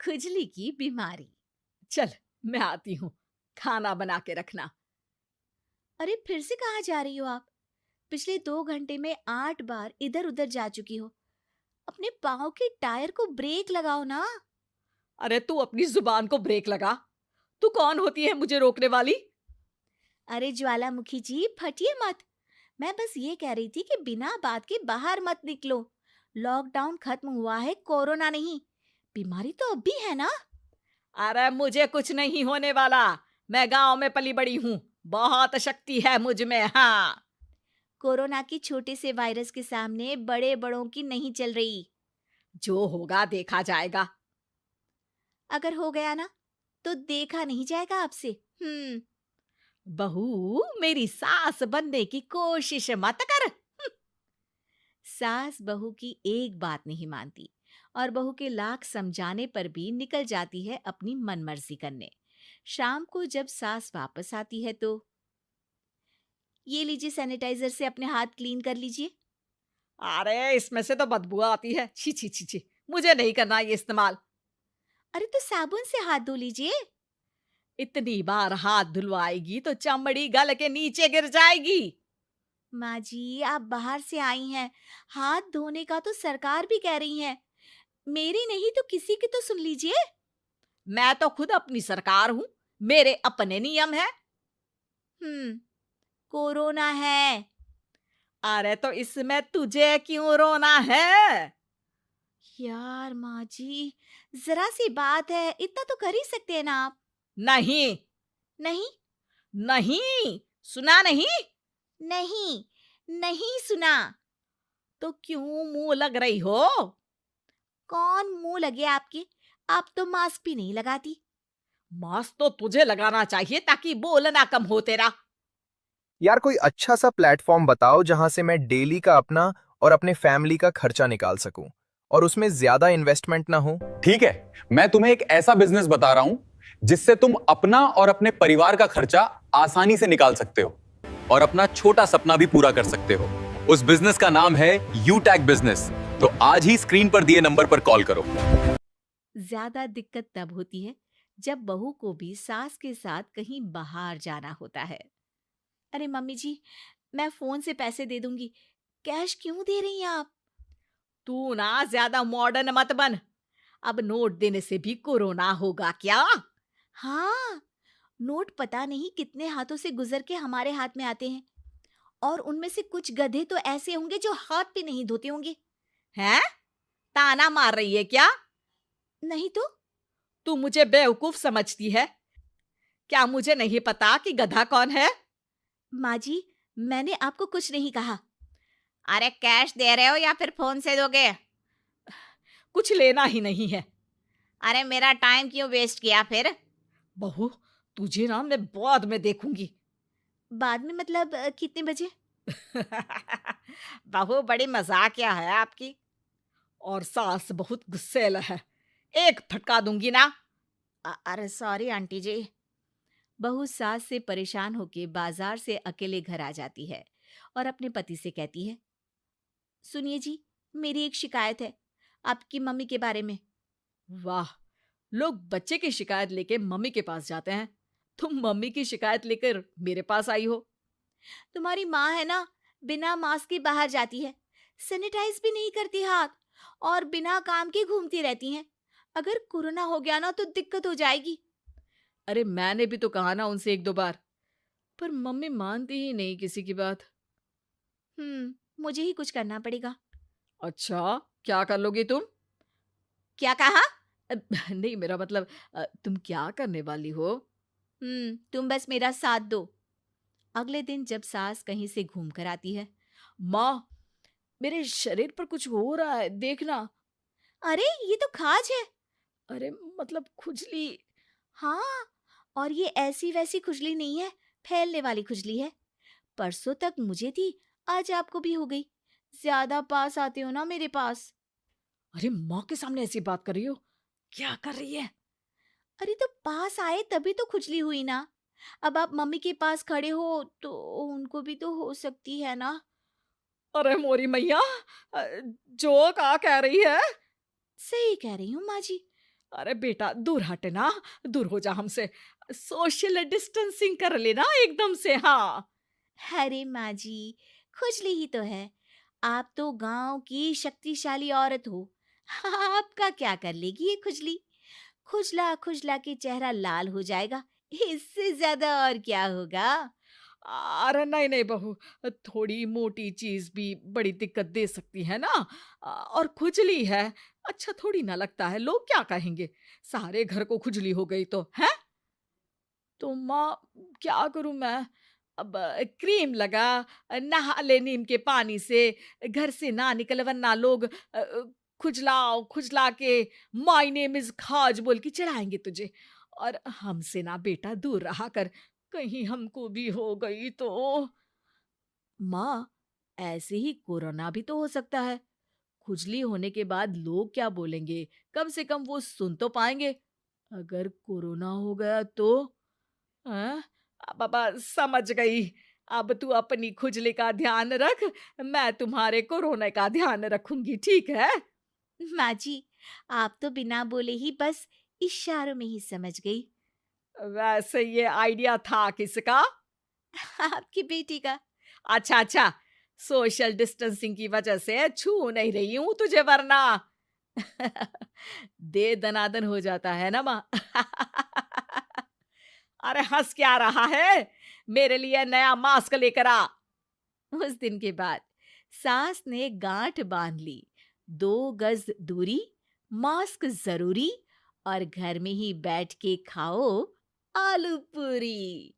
खुजली की बीमारी। चल, मैं आती हूँ, खाना बना के रखना। अरे फिर से कहाँ जा रही हो आप? पिछले 2 घंटे में 8 बार इधर उधर जा चुकी हो। अपने पाँव के टायर को ब्रेक लगाओ ना। अरे तू अपनी जुबान को ब्रेक लगा। तू कौन होती है मुझे रोकने वाली? अरे ज्वालामुखी जी, फटिए मत। मैं बस ये कह रही थी कि बिना बात के बाहर मत निकलो। लॉकडाउन खत्म हुआ है, कोरोना नहीं। बीमारी तो अब भी है ना। अरे मुझे कुछ नहीं होने वाला। मैं गांव में पली बड़ी हूँ। बहुत शक्ति है मुझ में। हाँ। कोरोना की छोटे से वायरस के सामने बड़े बड़ों की नहीं चल रही। जो होगा देखा जाएगा। अगर हो गया ना तो देखा नहीं जाएगा आपसे। बहू, मेरी सास बनने की कोशिश मत कर। सास बहू की एक बात नहीं मानती और बहू के लाख समझाने पर भी निकल जाती है अपनी मनमर्जी करने। शाम को जब सास वापस आती है तो ये लीजिए, सैनिटाइजर से अपने हाथ क्लीन कर लीजिए। अरे इसमें से तो बदबू आती है। छी छी छी छी। मुझे नहीं करना ये इस्तेमाल। अरे तो साबुन से हाथ धो लीजिए। इतनी बार हाथ धुलवाएगी तो चमड़ी गल के नीचे गिर जाएगी। माँ जी, आप बाहर से आई हैं, हाथ धोने का तो सरकार भी कह रही है। मेरी नहीं तो किसी की तो सुन लीजिए। मैं तो खुद अपनी सरकार हूँ। मेरे अपने नियम है। हम्म कोरोना है। अरे तो इसमें तुझे क्यों रोना है? यार माँ जी, जरा सी बात है, इतना तो कर ही सकते हैं ना आप। नहीं। नहीं। नहीं। सुना नहीं? नहीं। नहीं सुना। तो क्यों मुंह लग रही हो? कौन मुंह लगे आपके? आप तो मास्क भी नहीं लगाती। मास्क तो तुझे लगाना चाहिए ताकि बोलना कम हो तेरा। यार कोई अच्छा सा प्लेटफॉर्म बताओ जहां से मैं डेली का अपना और अपने फैमिली का खर्चा निकाल सकूं और उसमें ज्यादा इन्वेस्टमेंट ना हो। ठीक है, मैं तुम्हें एक ऐसा बिजनेस बता रहा हूं जिससे तुम अपना और अपने परिवार का खर्चा आसानी से निकाल सकते हो और अपना छोटा सपना भी पूरा कर सकते हो। उस बिजनेस का नाम है यूटैग बिजनेस। तो आज ही स्क्रीन पर दिए नंबर पर कॉल करो। ज्यादा दिक्कत तब होती है जब बहू को भी सास के साथ कहीं बाहर जाना होता है। अरे मम्मी जी, मैं फोन से पैसे दे दूंगी, कैश क्यों दे रही हैं आप? तू ना ज्यादा मॉडर्न मत बन। अब नोट देने से भी कोरोना होगा क्या? हाँ, नोट पता नहीं कितने हाथों से गुजर के हमारे हाथ में आते हैं और उनमें से कुछ गधे तो ऐसे होंगे जो हाथ भी नहीं धोते होंगे। हैं? ताना मार रही है क्या? नहीं तो। तू मुझे बेवकूफ समझती है? क्या मुझे नहीं पता कि गधा कौन है? माँ जी, मैंने आपको कुछ नहीं कहा। अरे कैश दे रहे हो या फिर फोन से दोगे? कुछ लेना ही नहीं है। अरे मेरा टाइम क्यों वेस्ट किया फिर? बहू, तुझे ना मैं बाद में देखूंगी। बाद में मतलब कितने बजे? बहू बड़ी मजाकिया है आपकी। और सास बहुत गुस्सैल है। एक फटका दूंगी ना। अरे सॉरी आंटी जी। बहू सास से परेशान होके बाजार से अकेले घर आ जाती है और अपने पति से कहती है, सुनिए जी, मेरी एक शिकायत है आपकी मम्मी के बारे में। वाह, लोग बच्चे की शिकायत लेके मम्मी के पास जाते हैं। तुम मम्मी की शिकायत लेकर मेरे पास आई हो। तुम्हारी माँ है ना, बिना मास्क के बाहर जाती है, सैनिटाइज भी नहीं करती हाथ और बिना काम के घूमती रहती हैं। अगर कोरोना हो गया ना तो दिक्कत हो जाएगी। अरे मैंने भी तो कहा ना उनसे एक दो बार, पर मम्मी मानती ही नहीं किसी की बात। मुझे ही कुछ करना पड़ेगा। अच्छा, क्या कर लोगी तुम? क्या कहा? नहीं, मेरा मतलब तुम क्या करने वाली हो? तुम बस मेरा साथ दो। अगले दिन जब सास कहीं से घूम कर आती है, माँ, मेरे शरीर पर कुछ हो रहा है, देखना। अरे ये तो खाज है। अरे मतलब खुजली। हाँ, और ये ऐसी वैसी खुजली नहीं है, फैलने वाली खुजली है। परसों तक मुझे थी, आज आपको भी हो गई। ज्यादा पास आते हो ना मेरे पास। अरे माँ के सामने ऐसी बात कर रही हो? क्या कर रही है? अरे तो पास आए तभी तो खुजली हुई ना। अब आप मम्मी के पास खड़े हो तो उनको भी तो हो सकती है ना। अरे मोरी मैया, जो क्या कह रही है? सही कह रही हूँ माँ जी। अरे बेटा दूर हटे ना, दूर हो जा हमसे। सोशल डिस्टेंसिंग कर लेना एकदम से। हाँ। अरे माँ जी, खुजली ही तो है। आप तो गांव की शक्तिशाली औरत हो। आपका क्या कर लेगी ये खुजली? खुजला खुजला के चेहरा लाल हो जाएगा, इससे ज्यादा और क्या होगा? अरे नहीं नहीं बहू, थोड़ी मोटी चीज भी बड़ी दिक्कत दे सकती है ना। और खुजली है, अच्छा थोड़ी ना लगता है, लोग क्या कहेंगे? सारे घर को खुजली हो गई तो है। तो माँ, क्या करूं मैं? अब क्रीम लगा, नहा ले नीम के पानी से, घर से ना निकल वरना लोग खुजला खुजला के माय नेम इज खाज बोल के चढ़ाएंगे तुझे। और हमसे ना बेटा दूर रहा कर, कहीं हमको भी हो गई तो। माँ, ऐसे ही कोरोना भी तो हो सकता है। खुजली होने के बाद लोग क्या बोलेंगे, कम से कम वो सुन तो पाएंगे। अगर कोरोना हो गया तो? हाँ, बाबा समझ गई। अब तू अपनी खुजली का ध्यान रख, मैं तुम्हारे कोरोना का ध्यान रखूंगी, ठीक है? माँ जी, आप तो बिना बोले ही बस इशारों में ही समझ गई। वैसे ये आइडिया था किसका? आपकी बेटी का। अच्छा अच्छा, सोशल डिस्टेंसिंग की वजह से छू नहीं रही हूं तुझे वरना। दे दनादन हो जाता है ना माँ। अरे हंस क्या रहा है? मेरे लिए नया मास्क लेकर आ। उस दिन के बाद सास ने गांठ बांध ली। 2 गज दूरी, मास्क जरूरी, और घर में ही बैठ के खाओ आलू पूरी।